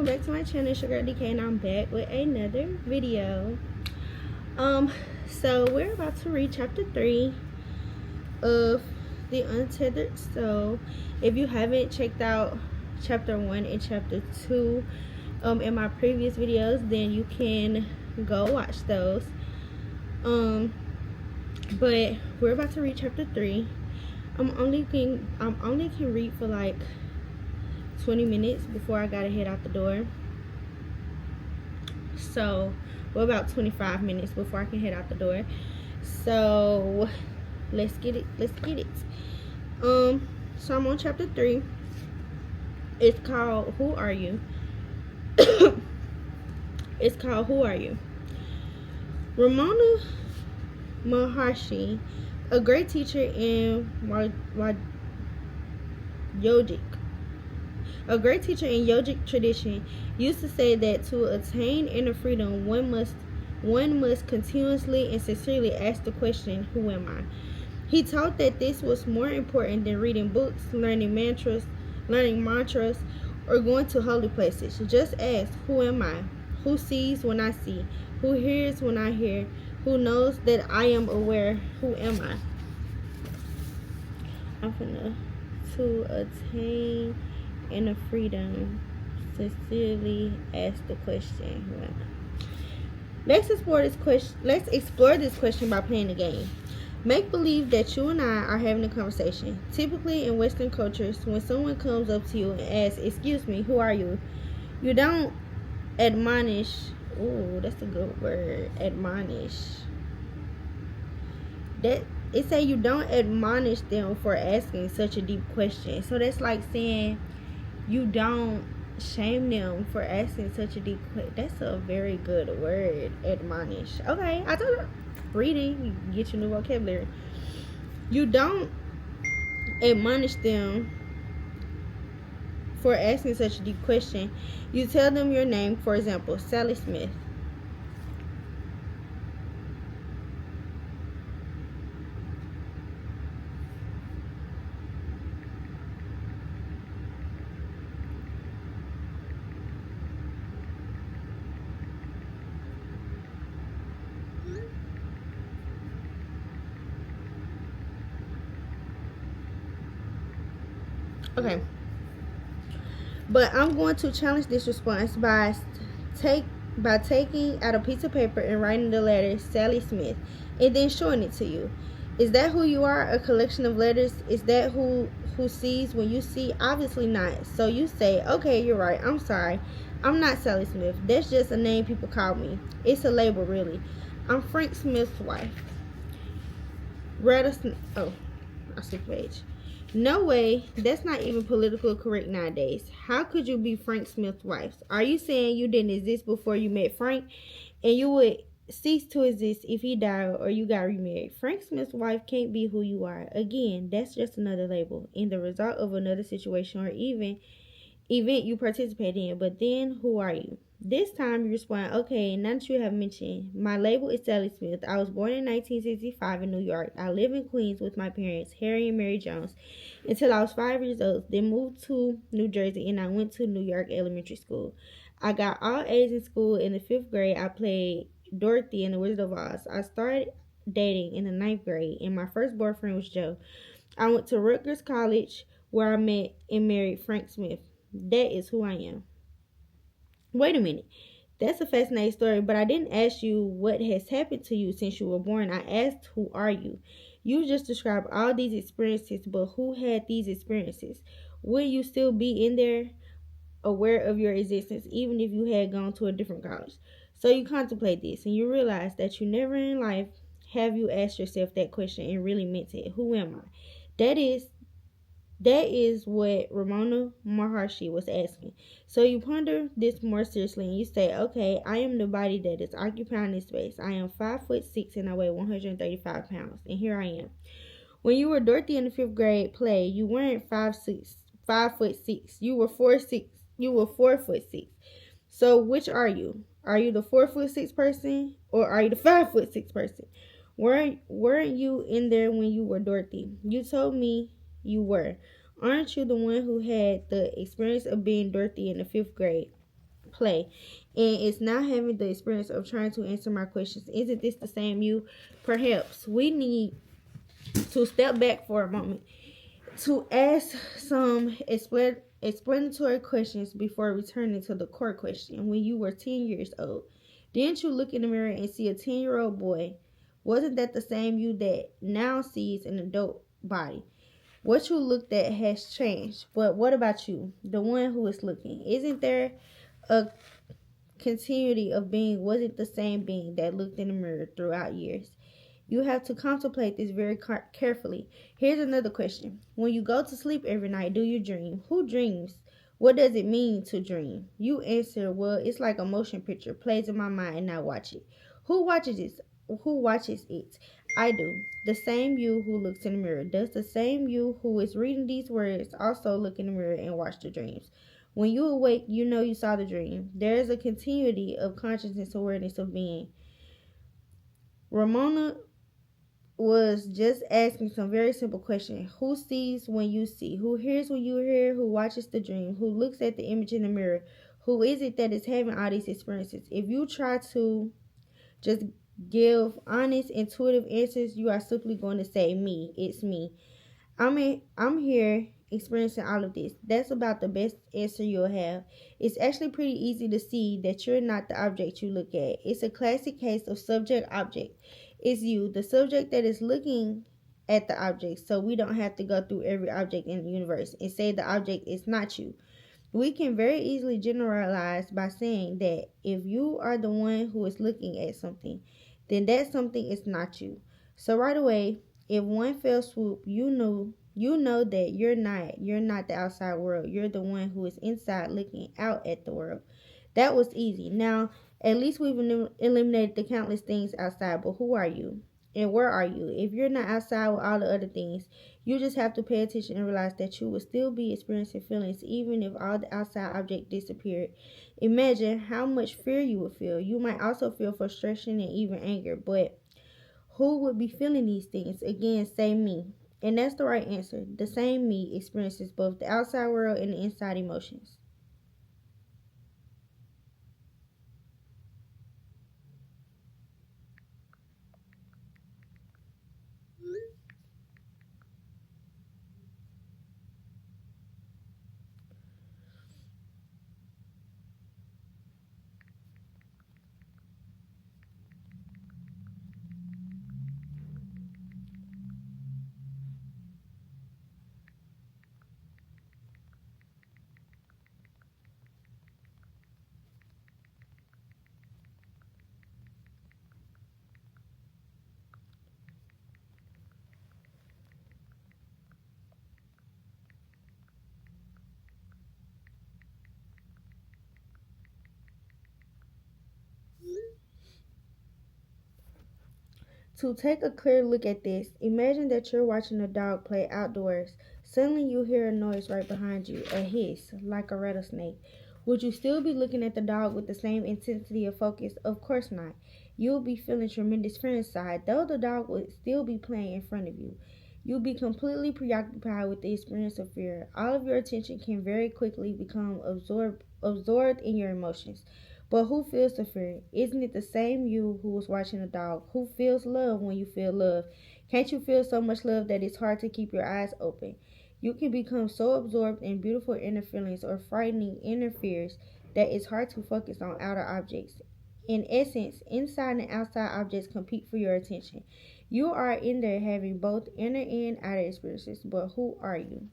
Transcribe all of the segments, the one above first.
welcome back to my channel. It's your girl DK, and I'm back with another video. So we're about to read chapter 3 of The Untethered Soul. If you haven't checked out chapter 1 and chapter 2 in my previous videos, then you can go watch those. But we're about to read chapter 3. I'm only can read for like 20 minutes before I gotta head out the door. So well, about 25 minutes before I can head out the door. So let's get it. So I'm on chapter 3. It's called Who Are You? It's called Who Are You? Ramona Maharshi, a great teacher in yogic tradition, used to say that to attain inner freedom, one must continuously and sincerely ask the question, who am I? He taught that this was more important than reading books, learning mantras, or going to holy places. Just ask, who am I? Who sees when I see? Who hears when I hear? Who knows that I am aware? Who am I? I'm gonna to attain inner freedom, sincerely ask the question, who am I? Let's explore this question by playing the game. Make believe that you and I are having a conversation. Typically in Western cultures, when someone comes up to you and asks, "Excuse me, who are you?" you don't admonish. Ooh, that's a good word. Admonish. It say you don't admonish them for asking such a deep question. So that's like saying you don't shame them for asking such a deep question. That's a very good word, admonish. Okay, I told you, reading, you get your new vocabulary. You don't admonish them for asking such a deep question. You tell them your name, for example, Sally Smith. Okay, but I'm going to challenge this response by taking out a piece of paper and writing the letter Sally Smith and then showing it to you. Is that who you are? A collection of letters? Is that who sees when you see? Obviously not. So you say, okay, you're right. I'm sorry. I'm not Sally Smith. That's just a name people call me. It's a label, really. I'm Frank Smith's wife. I skipped page. No way, that's not even politically correct nowadays. How could you be Frank Smith's wife? Are you saying you didn't exist before you met Frank and you would cease to exist if he died or you got remarried? Frank Smith's wife can't be who you are. Again, that's just another label in the result of another situation or even event you participate in. But then, who are you? This time you respond, okay, now that you have mentioned, my label is Sally Smith. I was born in 1965 in New York. I live in Queens with my parents, Harry and Mary Jones, until I was 5 years old. Then moved to New Jersey and I went to New York Elementary School. I got all A's in school. In the 5th grade, I played Dorothy in The Wizard of Oz. I started dating in the 9th grade and my first boyfriend was Joe. I went to Rutgers College where I met and married Frank Smith. That is who I am. Wait a minute. That's a fascinating story, but I didn't ask you what has happened to you since you were born. I asked, who are you? You just described all these experiences, but who had these experiences? Would you still be in there, aware of your existence, even if you had gone to a different college? So you contemplate this, and you realize that you never in life have you asked yourself that question and really meant it. Who am I? That is what Ramona Maharshi was asking. So you ponder this more seriously and you say, okay, I am the body that is occupying this space. I am 5'6" and I weigh 135 pounds. And here I am. When you were Dorothy in the 5th grade play, you weren't 5'6". You were 4'6". You were 4'6". So which are you? Are you the 4'6" person or are you the 5'6" person? Weren't you in there when you were Dorothy? You told me you were. Aren't you the one who had the experience of being Dorothy in the 5th grade? play, and it's now having the experience of trying to answer my questions. Isn't this the same you? Perhaps we need to step back for a moment to ask some explanatory questions before returning to the core question. When you were 10 years old, didn't you look in the mirror and see a 10-year-old boy? Wasn't that the same you that now sees an adult body? What you looked at has changed, but what about you, the one who is looking? Isn't there a continuity of being? Wasn't the same being that looked in the mirror throughout years? You have to contemplate this very carefully. Here's another question. When you go to sleep every night, do you dream? Who dreams? What does it mean to dream? You answer, well, it's like a motion picture plays in my mind and I watch it. Who watches it? Who watches it? I do. The same you who looks in the mirror. Does the same you who is reading these words also look in the mirror and watch the dreams? When you awake, you know you saw the dream. There is a continuity of consciousness, awareness of being. Ramona was just asking some very simple question. Who sees when you see? Who hears when you hear? Who watches the dream? Who looks at the image in the mirror? Who is it that is having all these experiences? If you try to just give honest, intuitive answers, you are simply going to say me. It's me. I'm here experiencing all of this. That's about the best answer you'll have. It's actually pretty easy to see that you're not the object you look at. It's a classic case of subject object. It's you, the subject that is looking at the object, so we don't have to go through every object in the universe and say the object is not you. We can very easily generalize by saying that if you are the one who is looking at something, then that something is not you. So right away, if one fell swoop, you know that you're not the outside world. You're the one who is inside looking out at the world. That was easy. Now, at least we've eliminated the countless things outside, but who are you? And where are you? If you're not outside with all the other things, you just have to pay attention and realize that you will still be experiencing feelings even if all the outside object disappeared. Imagine how much fear you would feel. You might also feel frustration and even anger, but who would be feeling these things? Again, say me. And that's the right answer. The same me experiences both the outside world and the inside emotions. To take a clear look at this, imagine that you're watching a dog play outdoors. Suddenly you hear a noise right behind you, a hiss, like a rattlesnake. Would you still be looking at the dog with the same intensity of focus? Of course not. You'll be feeling tremendous fear inside, though the dog would still be playing in front of you. You'll be completely preoccupied with the experience of fear. All of your attention can very quickly become absorbed in your emotions. But who feels the fear? Isn't it the same you who was watching a dog? Who feels love when you feel love? Can't you feel so much love that it's hard to keep your eyes open? You can become so absorbed in beautiful inner feelings or frightening inner fears that it's hard to focus on outer objects. In essence, inside and outside objects compete for your attention. You are in there having both inner and outer experiences, but who are you?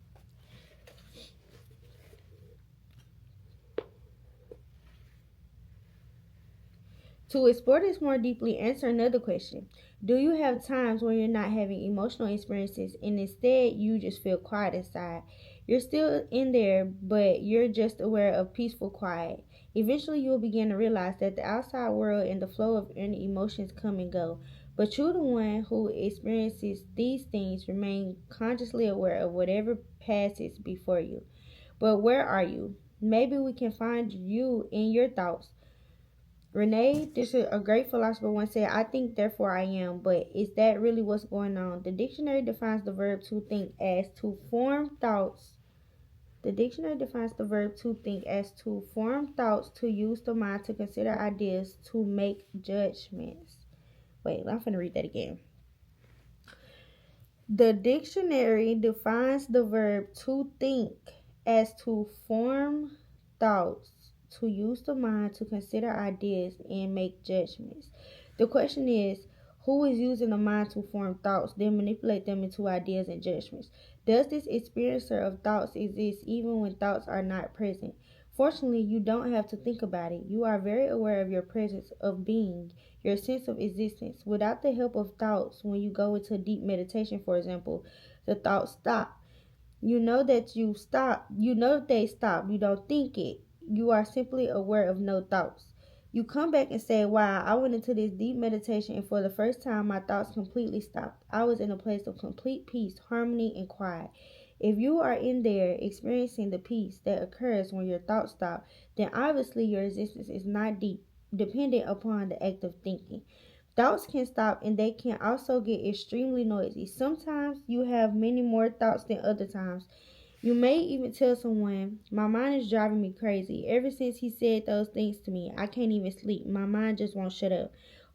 To explore this more deeply, answer another question. Do you have times when you're not having emotional experiences and instead you just feel quiet inside? You're still in there, but you're just aware of peaceful quiet. Eventually, you'll begin to realize that the outside world and the flow of inner emotions come and go. But you're the one who experiences these things, remain consciously aware of whatever passes before you. But where are you? Maybe we can find you in your thoughts. Renee, this is a great philosopher once said, I think, therefore I am, but is that really what's going on? The dictionary defines the verb to think as to form thoughts The dictionary defines the verb to think as to form thoughts, to use the mind, to consider ideas, to make judgments. Wait, I'm going to read that again. The dictionary defines the verb to think as to form thoughts, to use the mind, to consider ideas, and make judgments. The question is, who is using the mind to form thoughts, then manipulate them into ideas and judgments? Does this experiencer of thoughts exist even when thoughts are not present? Fortunately, you don't have to think about it. You are very aware of your presence of being, your sense of existence. Without the help of thoughts, when you go into deep meditation, for example, the thoughts stop. You know that you stop. You know that they stop. You don't think it. You are simply aware of no thoughts. You come back and say, wow, I went into this deep meditation and for the first time my thoughts completely stopped. I was in a place of complete peace, harmony, and quiet. If you are in there experiencing the peace that occurs when your thoughts stop, then obviously your existence is not deep, dependent upon the act of thinking. Thoughts can stop and they can also get extremely noisy. Sometimes you have many more thoughts than other times. You may even tell someone, my mind is driving me crazy. Ever since he said those things to me, I can't even sleep. My mind just won't shut up.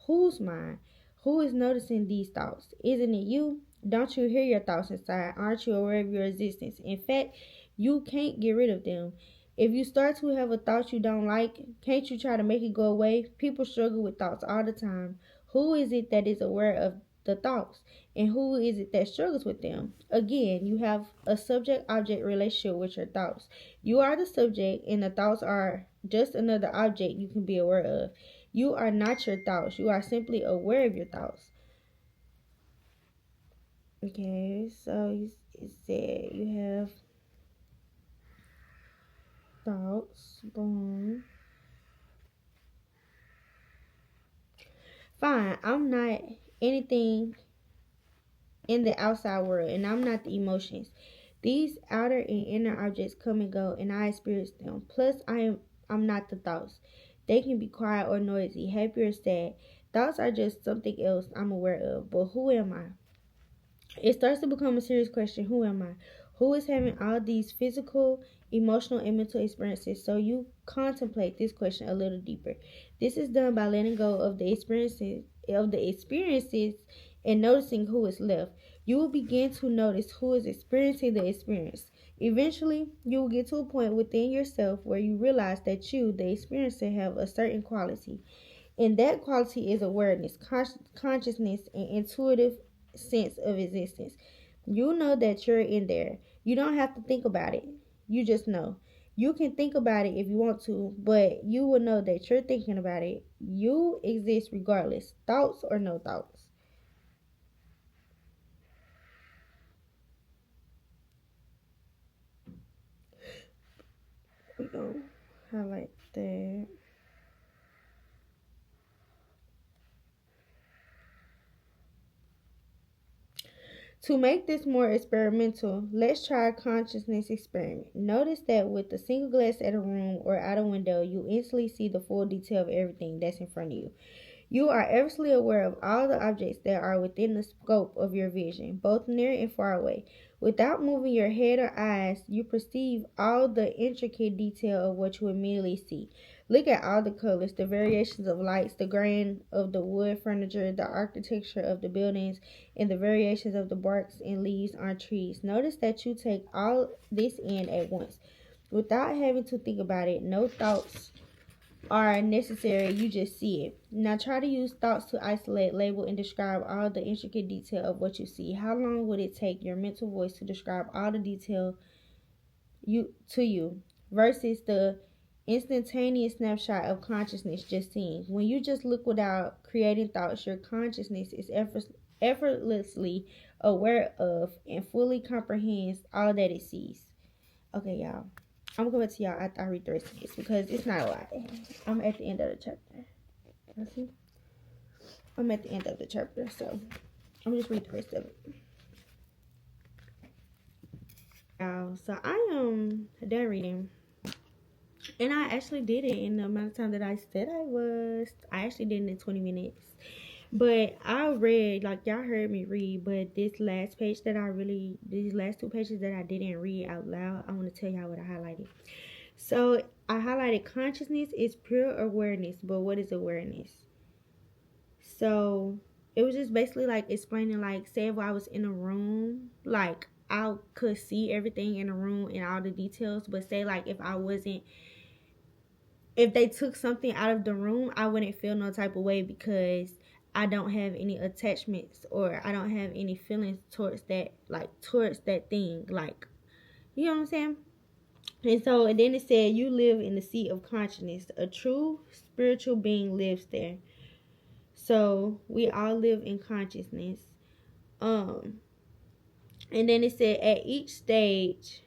Whose mind? Who is noticing these thoughts? Isn't it you? Don't you hear your thoughts inside? Aren't you aware of your existence? In fact, you can't get rid of them. If you start to have a thought you don't like, can't you try to make it go away? People struggle with thoughts all the time. Who is it that is aware of the thoughts? And who is it that struggles with them? Again, you have a subject object relationship with your thoughts. You are the subject, and the thoughts are just another object you can be aware of. You are not your thoughts, you are simply aware of your thoughts. Okay, so it said you have thoughts. Boom. Fine, I'm not anything in the outside world, and I'm not the emotions. These outer and inner objects come and go, and I experience them. Plus, I'm not the thoughts. They can be quiet or noisy, happy or sad. Thoughts are just something else I'm aware of. But who am I? It starts to become a serious question. Who am I? Who is having all these physical, emotional, and mental experiences? So you contemplate this question a little deeper. This is done by letting go of the experiences and noticing who is left. You will begin to notice who is experiencing the experience. Eventually, you will get to a point within yourself where you realize that you, the experiencer, have a certain quality. And that quality is awareness, consciousness, and intuitive sense of existence. You know that you're in there. You don't have to think about it. You just know. You can think about it if you want to, but you will know that you're thinking about it. You exist regardless, thoughts or no thoughts. We're going to highlight that. To make this more experimental, let's try a consciousness experiment. Notice that with a single glance at a room or out a window, you instantly see the full detail of everything that's in front of you. You are effortlessly aware of all the objects that are within the scope of your vision, both near and far away. Without moving your head or eyes, you perceive all the intricate detail of what you immediately see. Look at all the colors, the variations of lights, the grain of the wood furniture, the architecture of the buildings, and the variations of the barks and leaves on trees. Notice that you take all this in at once. Without having to think about it, no thoughts are necessary, you just see it. Now try to use thoughts to isolate, label, and describe all the intricate detail of what you see. How long would it take your mental voice to describe all the detail you versus the instantaneous snapshot of consciousness just seeing? When you just look without creating thoughts, your consciousness is effortlessly aware of and fully comprehends all that it sees. Okay, y'all. I'm going to y'all after I read the rest of this because it's not a lot. I'm at the end of the chapter. Let's see. I'm at the end of the chapter, so I'm just read the rest of it. So I am done reading, and I actually did it in the amount of time that I said I was. I actually did it in 20 minutes. But I read, like y'all heard me read, but this last page that these last two pages that I didn't read out loud, I want to tell y'all what I highlighted. So I highlighted consciousness is pure awareness, but what is awareness? So it was just basically like explaining, like, say if I was in a room, like I could see everything in the room and all the details, but say like if they took something out of the room, I wouldn't feel no type of way because I don't have any attachments or I don't have any feelings towards that, like towards that thing, like, you know what I'm saying? And then it said, you live in the seat of consciousness. A true spiritual being lives there. So we all live in consciousness. Um, and then it said, at each stage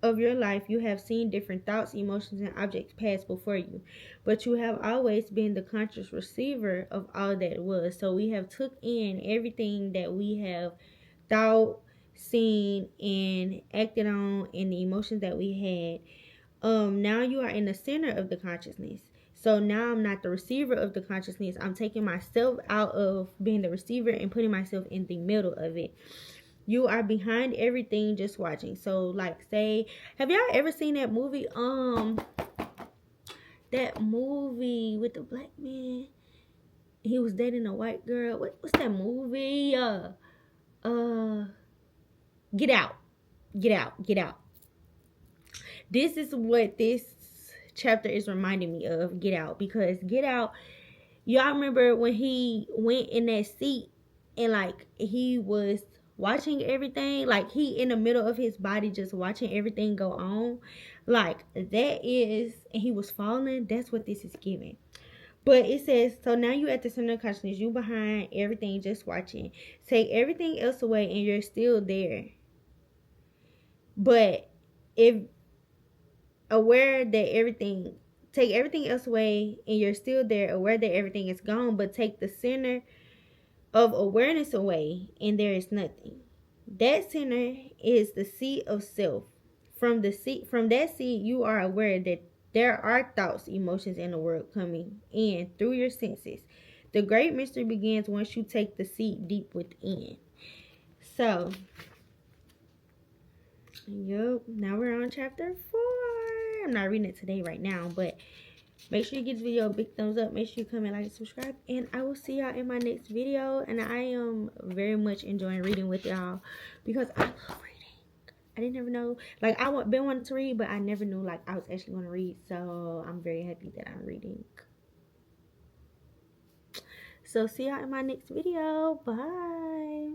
of your life, you have seen different thoughts, emotions, and objects pass before you, but you have always been the conscious receiver of all that was. So we have took in everything that we have thought, seen, and acted on, and the emotions that we had. Now you are in the center of the consciousness. So now I'm not the receiver of the consciousness. I'm taking myself out of being the receiver and putting myself in the middle of it. You are behind everything, just watching. So like, say, have y'all ever seen that movie, that movie with the black man, he was dating a white girl? What's that movie? Get Out. Get Out. This is what this chapter is reminding me of, Get Out, because Get Out, y'all remember when he went in that seat and like he was watching everything, like he in the middle of his body just watching everything go on, like that is, and he was falling. That's what this is giving. But it says, so now you at the center of consciousness, you behind everything, just watching. Take everything else away and you're still there. But if aware that everything, take everything else away and you're still there, aware that everything is gone, but take the center of awareness away and there is nothing. That center is the seat of self. From that seat, you are aware that there are thoughts, emotions in the world coming in through your senses. The great mystery begins once you take the seat deep within. So, yep, now we're on chapter 4. I'm not reading it today right now, but make sure you give this video a big thumbs up. Make sure you comment, like, and subscribe. And I will see y'all in my next video. And I am very much enjoying reading with y'all because I love reading. I didn't ever know. Like, been wanting to read, but I never knew, like, I was actually going to read. So I'm very happy that I'm reading. So see y'all in my next video. Bye.